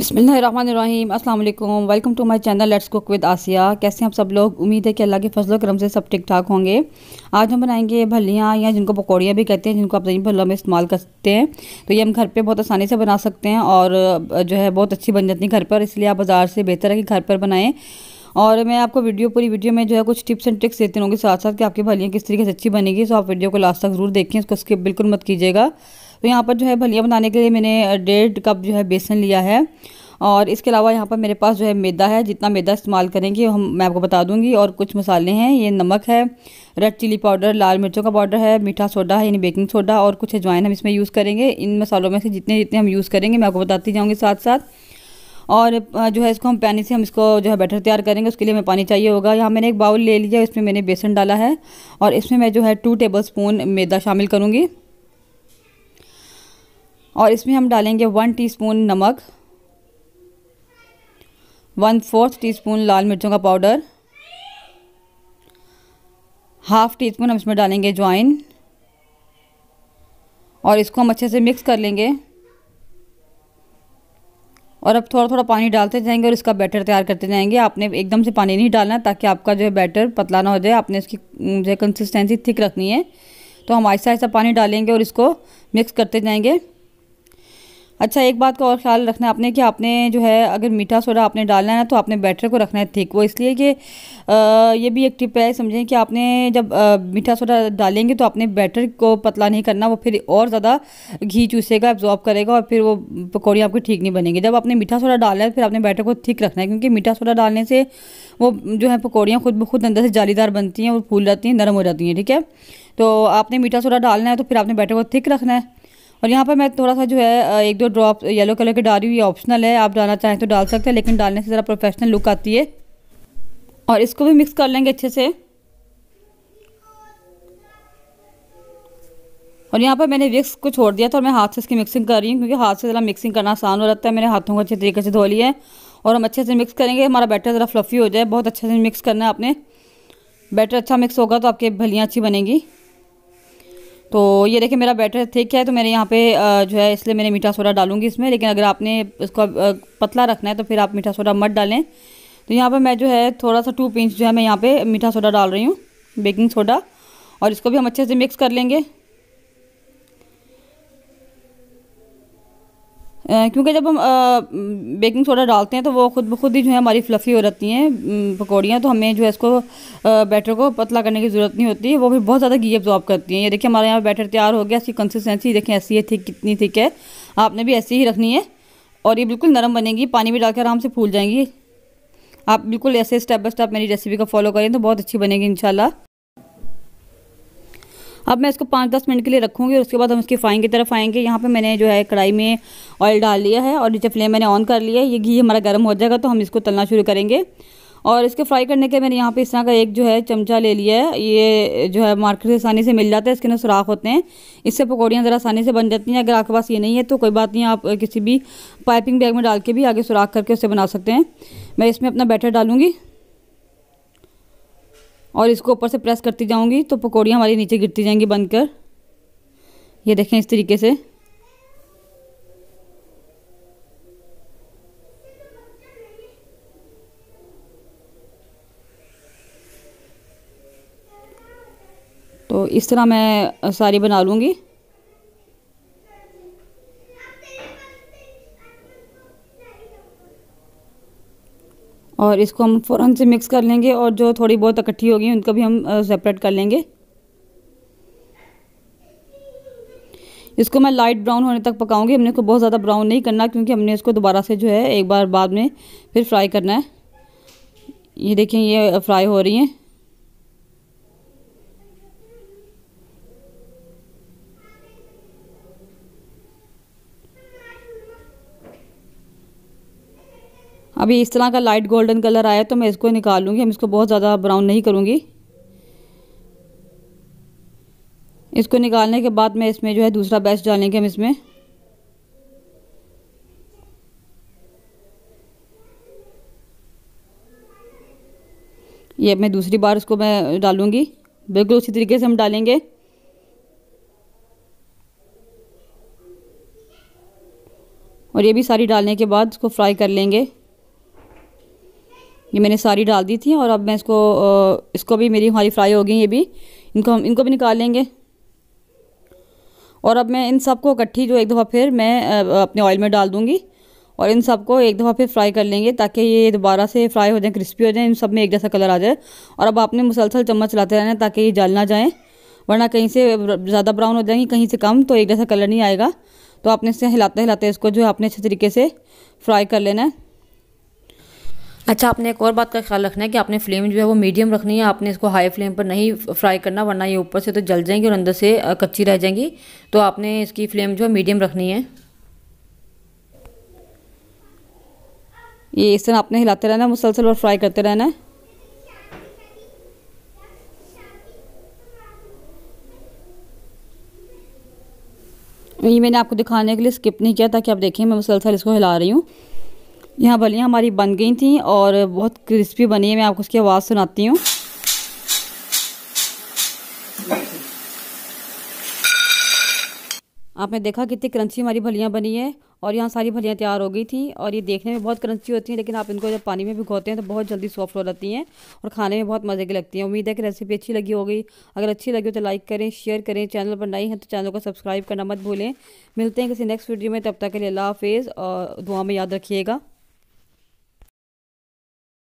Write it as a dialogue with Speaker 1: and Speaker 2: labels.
Speaker 1: बिस्मिल्लाहिर्रहमानिर्रहीम अस्सलाम वालेकुम। Welcome to my channel let's cook with Asiya. कैसे हैं आप सब लोग? उम्मीद है कि अल्लाह के फजल करम से सब ठीक ठाक होंगे। आज हम बनाएंगे भलियाँ या जिनको पकौड़ियाँ भी कहते हैं, जिनको आप दही भल्ला में इस्तेमाल करते हैं। तो ये हम घर पे बहुत आसानी से बना सकते हैं और जो है बहुत अच्छी बन जाती है घर पर। इसलिए आप बाज़ार से बेहतर है कि घर पर बनाएँ। और मैं आपको पूरी वीडियो में जो है कुछ टिप्स एंड ट्रिक्स देती रहूँगी साथ साथ कि आपकी भलियाँ किस तरीके से अच्छी बनेगी। तो आप वीडियो को लास्ट तक ज़रूर देखें, उसको स्किप बिल्कुल मत कीजिएगा। तो यहाँ पर जो है भलियाँ बनाने के लिए मैंने 1.5 कप जो है बेसन लिया है। और इसके अलावा यहाँ पर मेरे पास जो है मैदा है। जितना मैदा इस्तेमाल करेंगे मैं आपको बता दूंगी। और कुछ मसाले हैं, ये नमक है, रेड चिली पाउडर, लाल मिर्चों का पाउडर है, मीठा सोडा है यानी बेकिंग सोडा, और कुछ अजवाइन हम इसमें यूज़ करेंगे। इन मसालों में से जितने जितने हम यूज़ करेंगे मैं आपको बताती जाऊँगी साथ साथ। और जो है इसको हम पानी से हम इसको जो है बैटर तैयार करेंगे। उसके लिए हमें पानी चाहिए होगा। यहाँ मैंने एक बाउल ले लिया, इसमें मैंने बेसन डाला है और इसमें मैं जो है 2 टेबलस्पून मैदा शामिल करूँगी। और इसमें हम डालेंगे 1 टीस्पून नमक, 1/4 टीस्पून लाल मिर्चों का पाउडर, ½ टीस्पून हम इसमें डालेंगे अजवाइन। और इसको हम अच्छे से मिक्स कर लेंगे। और अब थोड़ा थोड़ा पानी डालते जाएंगे और इसका बैटर तैयार करते जाएंगे। आपने एकदम से पानी नहीं डालना ताकि आपका जो है बैटर पतला ना हो जाए। आपने इसकी जो है कंसिस्टेंसी थिक रखनी है। तो हम आहिस्ता आहिस्ता पानी डालेंगे और इसको मिक्स करते जाएंगे। अच्छा, एक बात का और ख्याल रखना है आपने कि आपने जो है अगर मीठा सोडा आपने डालना है ना तो आपने बैटर को रखना है थिक। वो इसलिए कि ये भी एक टिप है, समझें कि आपने जब मीठा सोडा डालेंगे तो आपने बैटर को पतला नहीं करना। वो फिर और ज़्यादा घी चूसेगा, एब्जॉर्ब करेगा और फिर वो पकौड़ियाँ आपकी ठीक नहीं बनेंगी। जब आपने मीठा सोडा डालना है फिर आपने बैटर को थिक रखना है, क्योंकि मीठा सोडा डालने से वो जो है पकौड़ियाँ खुद ब खुद अंदर से जालीदार बनती हैं और फूल जाती हैं, नरम हो जाती हैं। ठीक है, तो आपने मीठा सोडा डालना है तो फिर आपने बैटर को थिक रखना है। और यहाँ पर मैं थोड़ा सा जो है 1-2 ड्रॉप येलो कलर के डाल रही हूँ। ये ऑप्शनल है, आप डालना चाहें तो डाल सकते हैं, लेकिन डालने से ज़रा प्रोफेशनल लुक आती है। और इसको भी मिक्स कर लेंगे अच्छे से। और यहाँ पर मैंने विक्स को छोड़ दिया था और मैं हाथ से इसकी मिक्सिंग कर रही हूँ, क्योंकि हाथ से ज़रा मिक्सिंग करना आसान हो जाता है। मैंने हाथों को अच्छे तरीके से धो लिया है और हम अच्छे से मिक्स करेंगे। हमारा बैटर ज़रा फ्लफ़ी हो जाए, बहुत अच्छे से मिक्स करना है आपने। बैटर अच्छा मिक्स होगा तो आपकी भलियाँ अच्छी बनेंगी। तो ये देखिए मेरा बैटर थिक है, तो मैंने यहाँ पे जो है इसलिए मैंने मीठा सोडा डालूंगी इसमें। लेकिन अगर आपने इसको पतला रखना है तो फिर आप मीठा सोडा मत डालें। तो यहाँ पे मैं जो है थोड़ा सा 2 पिंच जो है मैं यहाँ पे मीठा सोडा डाल रही हूँ, बेकिंग सोडा। और इसको भी हम अच्छे से मिक्स कर लेंगे। क्योंकि जब हम बेकिंग सोडा डालते हैं तो वो खुद ब खुद ही जो है हमारी फ्लफ़ी हो जाती हैं पकौड़ियाँ। तो हमें जो है इसको बैटर को पतला करने की ज़रूरत नहीं होती है, वो भी बहुत ज़्यादा घी एब्जॉर्ब करती हैं। ये देखिए हमारे यहाँ बैटर तैयार हो गया। इसकी कंसिस्टेंसी देखें ऐसी है, थिक कितनी थिक है। आपने भी ऐसी ही रखनी है और ये बिल्कुल नरम बनेगी। पानी भी डालकर आराम से फूल जाएंगी। आप बिल्कुल ऐसे स्टेप बाय स्टेप मेरी रेसिपी को फॉलो करें तो बहुत अच्छी बनेगी इंशाल्लाह। अब मैं इसको 5-10 मिनट के लिए रखूँगी और उसके बाद हम इसकी फ्राइंग की तरफ आएंगे। यहाँ पे मैंने जो है कढ़ाई में ऑयल डाल लिया है और नीचे फ्लेम मैंने ऑन कर लिया है। ये घी हमारा गर्म हो जाएगा तो हम इसको तलना शुरू करेंगे। और इसके फ्राई करने के मैंने यहाँ पे इस तरह का एक जो है चमचा ले लिया है। ये जो है मार्केट से आसानी से मिल जाता है, इसके अंदर सुराख होते हैं। इससे पकौड़ियाँ ज़रा आसानी से बन जाती हैं। अगर आपके पास ये नहीं है तो कोई बात नहीं, आप किसी भी पाइपिंग बैग में डाल के भी आगे सुराख करके उससे बना सकते हैं। मैं इसमें अपना बैटर डालूँगी और इसको ऊपर से प्रेस करती जाऊँगी तो पकौड़ियाँ हमारी नीचे गिरती जाएंगी बनकर। ये देखें इस तरीके से। तो इस तरह मैं सारी बना लूँगी। और इसको हम फ़ौरन से मिक्स कर लेंगे और जो थोड़ी बहुत इकट्ठी होगी उनको भी हम सेपरेट कर लेंगे। इसको मैं लाइट ब्राउन होने तक पकाऊंगी। हमने इसको बहुत ज़्यादा ब्राउन नहीं करना, क्योंकि हमने इसको दोबारा से जो है एक बार बाद में फिर फ्राई करना है। ये देखें ये फ्राई हो रही हैं। अभी इस तरह का लाइट गोल्डन कलर आया तो मैं इसको निकाल लूँगी। हम इसको बहुत ज़्यादा ब्राउन नहीं करूँगी। इसको निकालने के बाद मैं इसमें जो है दूसरा बैच डालेंगे हम इसमें। ये मैं दूसरी बार इसको मैं डालूँगी, बिल्कुल उसी तरीके से हम डालेंगे। और ये भी सारी डालने के बाद इसको फ्राई कर लेंगे। ये मैंने सारी डाल दी थी और अब मैं इसको भी हमारी फ्राई हो गई। ये भी इनको भी निकाल लेंगे। और अब मैं इन सबको इकट्ठी जो एक दफ़ा फिर मैं अपने ऑयल में डाल दूँगी और इन सबको एक दफ़ा फिर फ्राई कर लेंगे ताकि ये दोबारा से फ्राई हो जाए, क्रिस्पी हो जाए, इन सब में एक जैसा कलर आ जाए। और अब आपने मुसलसल चम्मच चलाते रहना ताकि ये जल ना जाए, वरना कहीं से ज़्यादा ब्राउन हो जाएंगी, कहीं से कम, तो एक जैसा कलर नहीं आएगा। तो आपने इससे हिलाते हिलाते इसको जो है आपने अच्छे तरीके से फ्राई कर लेना है। अच्छा, आपने एक और बात का ख्याल रखना है कि आपने फ्लेम जो है वो मीडियम रखनी है। आपने इसको हाई फ्लेम पर नहीं फ्राई करना, वरना ये ऊपर से तो जल जाएंगी और अंदर से कच्ची रह जाएंगी। तो आपने इसकी फ्लेम जो है मीडियम रखनी है। ये इस तरह आपने हिलाते रहना है मुसलसल और फ्राई करते रहना है। ये मैंने आपको दिखाने के लिए स्किप नहीं किया ताकि आप देखें मैं मुसलसल इसको हिला रही हूँ। यहाँ भलियाँ हमारी बन गई थी और बहुत क्रिस्पी बनी है। मैं आपको उसकी आवाज़ सुनाती हूँ। आपने देखा कितनी क्रंची हमारी भलियाँ बनी है और यहाँ सारी भलियाँ तैयार हो गई थी। और ये देखने में बहुत क्रंची होती हैं, लेकिन आप इनको जब पानी में भिगोते हैं तो बहुत जल्दी सॉफ्ट हो जाती हैं और खाने में बहुत मज़े की लगती हैं। उम्मीद है कि रेसिपी अच्छी लगी होगी। अगर अच्छी लगी हो तो लाइक करें, शेयर करें। चैनल पर नई है तो चैनल को सब्सक्राइब करना मत भूलें। मिलते हैं किसी नेक्स्ट वीडियो में, तब तक के लिए अल्लाह हाफिज़ और दुआ में याद रखिएगा।